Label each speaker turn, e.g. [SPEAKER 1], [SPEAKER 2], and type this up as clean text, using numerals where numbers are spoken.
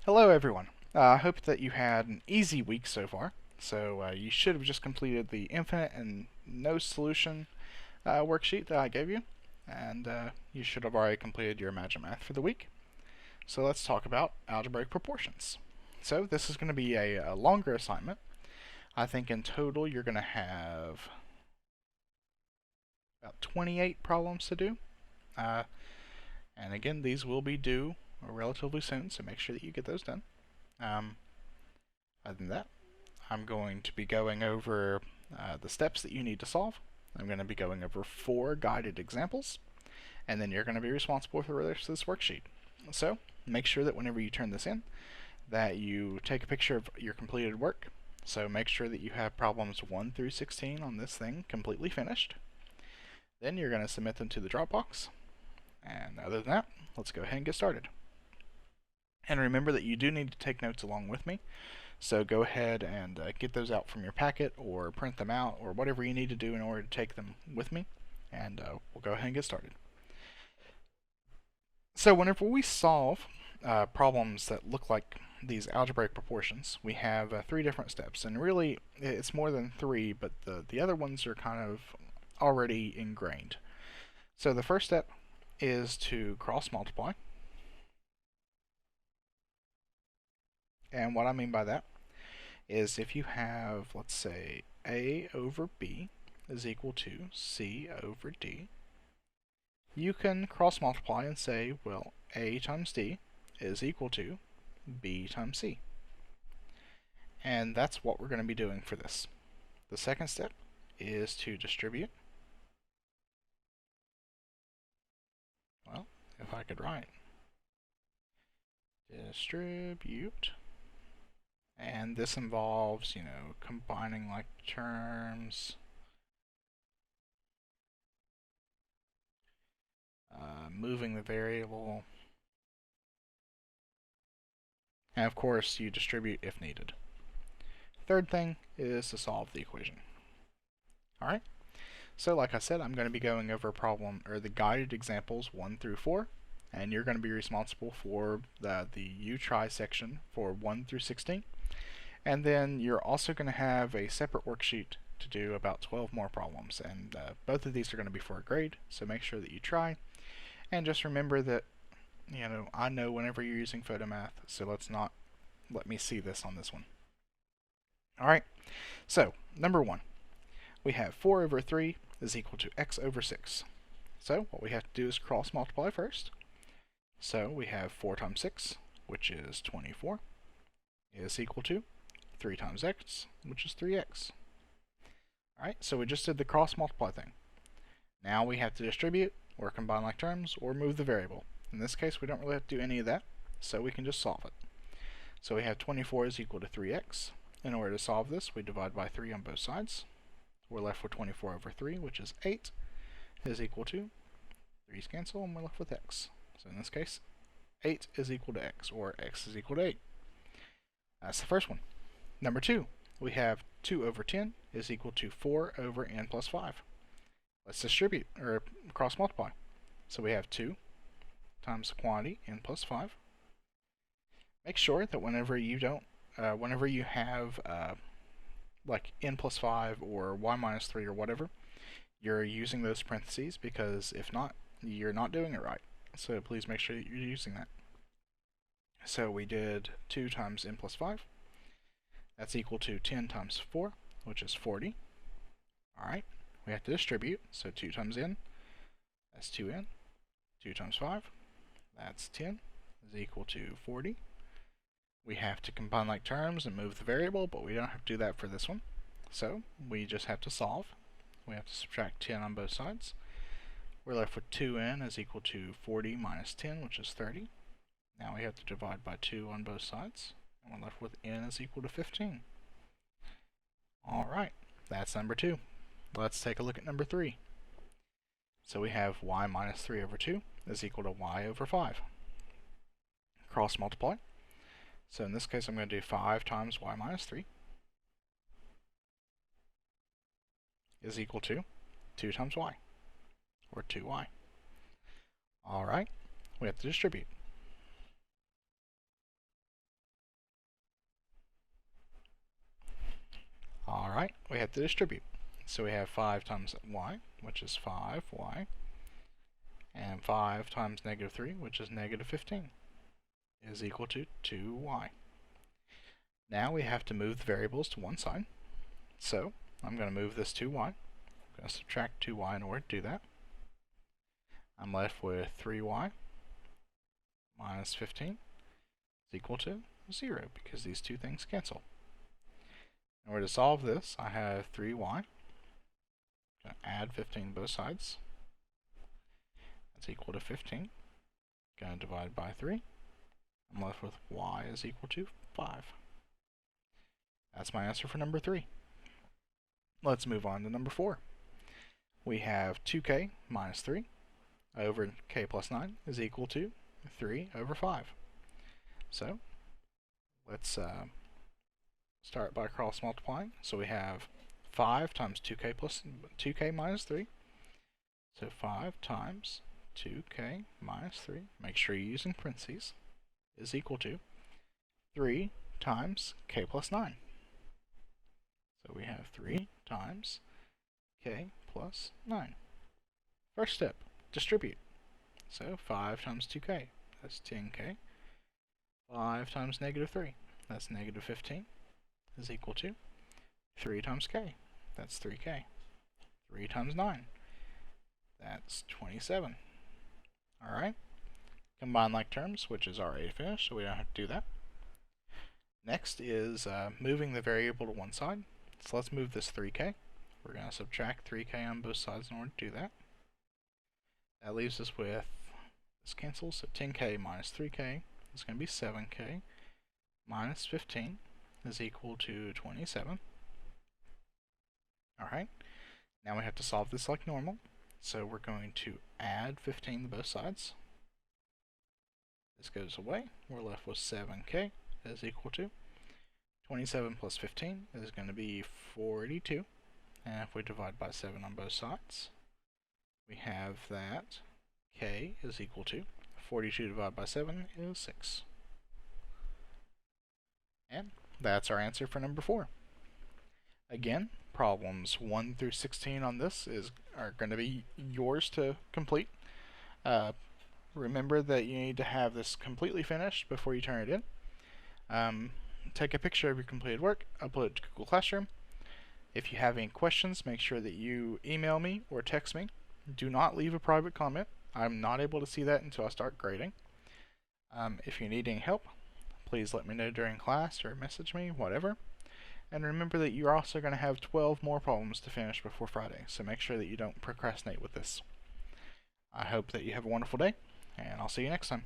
[SPEAKER 1] Hello everyone. I hope that you had an easy week so far. You should have just completed the infinite and no solution worksheet that I gave you, and you should have already completed your Imagine Math for the week. So let's talk about algebraic proportions. So this is going to be a longer assignment. I think in total you're going to have about 28 problems to do. And again, these will be due relatively soon, so make sure that you get those done. Other than that, I'm going to be going over the steps that you need to solve. I'm going to be going over 4 guided examples, and then you're going to be responsible for the rest of this worksheet. So make sure that whenever you turn this in, that you take a picture of your completed work. So make sure that you have problems 1 through 16 on this thing completely finished. Then you're going to submit them to the Dropbox. And other than that, let's go ahead and get started. And remember that you do need to take notes along with me. So go ahead and get those out from your packet or print them out or whatever you need to do in order to take them with me. And we'll go ahead and get started. So whenever we solve problems that look like these algebraic proportions, we have 3 different steps. And really, it's more than 3, but the other ones are kind of already ingrained. So the first step is to cross multiply. And what I mean by that is if you have, let's say, A over B is equal to C over D, you can cross multiply and say, well, A times D is equal to B times C. And that's what we're going to be doing for this. The second step is to distribute. Well, if I could write, distribute. And this involves, combining like terms, moving the variable, and of course you distribute if needed. Third thing is to solve the equation. Alright, so like I said, I'm going to be going over the guided examples 1 through 4, and you're going to be responsible for the you try section for 1 through 16. And then you're also going to have a separate worksheet to do about 12 more problems. And both of these are going to be for a grade, so make sure that you try. And just remember that, I know whenever you're using photomath, so let me see this on this one. Alright, so number 1. We have 4 over 3 is equal to x over 6. So what we have to do is cross multiply first. So we have 4 times 6, which is 24, is equal to 3 times x, which is 3x. Alright, so we just did the cross multiply thing. Now we have to distribute, or combine like terms, or move the variable. In this case, we don't really have to do any of that, so we can just solve it. So we have 24 is equal to 3x. In order to solve this, we divide by 3 on both sides. We're left with 24 over 3, which is 8, is equal to 3's cancel, and we're left with x. So in this case, 8 is equal to x, or x is equal to 8. That's the first one. Number 2, we have 2 over 10 is equal to 4 over n plus 5. Let's distribute, or cross multiply. So we have 2 times the quantity n plus 5. Make sure that whenever you have like n plus 5 or y minus 3 or whatever, you're using those parentheses, because if not, you're not doing it right. So please make sure that you're using that. So we did 2 times n plus 5. That's equal to 10 times 4, which is 40. Alright, we have to distribute, so 2 times n, that's 2n. 2 times 5, that's 10, is equal to 40. We have to combine like terms and move the variable, but we don't have to do that for this one. So we just have to solve. We have to subtract 10 on both sides. We're left with 2n is equal to 40 minus 10, which is 30. Now we have to divide by 2 on both sides. And we're left with n is equal to 15. Alright, that's number 2. Let's take a look at number 3. So we have y minus 3 over 2 is equal to y over 5. Cross multiply. So in this case, I'm going to do 5 times y minus 3 is equal to 2 times y, or 2y. Alright, we have to distribute. Alright, we have to distribute. So we have 5 times y, which is 5y, and 5 times negative 3, which is negative 15, is equal to 2y. Now we have to move the variables to one side. So I'm going to move this 2y. I'm going to subtract 2y in order to do that. I'm left with 3y minus 15 is equal to 0 because these two things cancel. In order to solve this, I have 3y. I'm going to add 15 both sides. That's equal to 15. Going to divide by 3. I'm left with y is equal to 5. That's my answer for number 3. Let's move on to number 4. We have 2k minus 3 over k plus 9 is equal to 3 over 5. So let's start by cross multiplying. So we have 5 times 2k minus 3. So 5 times 2k minus 3, make sure you're using parentheses, is equal to 3 times k plus 9. So we have 3 times k plus 9. First step, distribute. So 5 times 2k, that's 10k. 5 times negative 3, that's negative 15, is equal to 3 times k, that's 3k. 3 times 9, that's 27. Alright, combine like terms, which is already finished, so we don't have to do that. Next is moving the variable to one side. So let's move this 3k. We're going to subtract 3k on both sides in order to do that. That leaves us with, this cancels, so 10k minus 3k is going to be 7k minus 15 is equal to 27. Alright, now we have to solve this like normal. So we're going to add 15 to both sides. This goes away. We're left with 7k is equal to 27 plus 15 is going to be 42. And if we divide by 7 on both sides, we have that k is equal to 42 divided by 7 is 6. And that's our answer for number 4. Again, problems 1 through 16 on this are going to be yours to complete. Remember that you need to have this completely finished before you turn it in. Take a picture of your completed work, upload it to Google Classroom. If you have any questions, make sure that you email me or text me. Do not leave a private comment. I'm not able to see that until I start grading. If you need any help, please let me know during class or message me, whatever. And remember that you're also going to have 12 more problems to finish before Friday, so make sure that you don't procrastinate with this. I hope that you have a wonderful day, and I'll see you next time.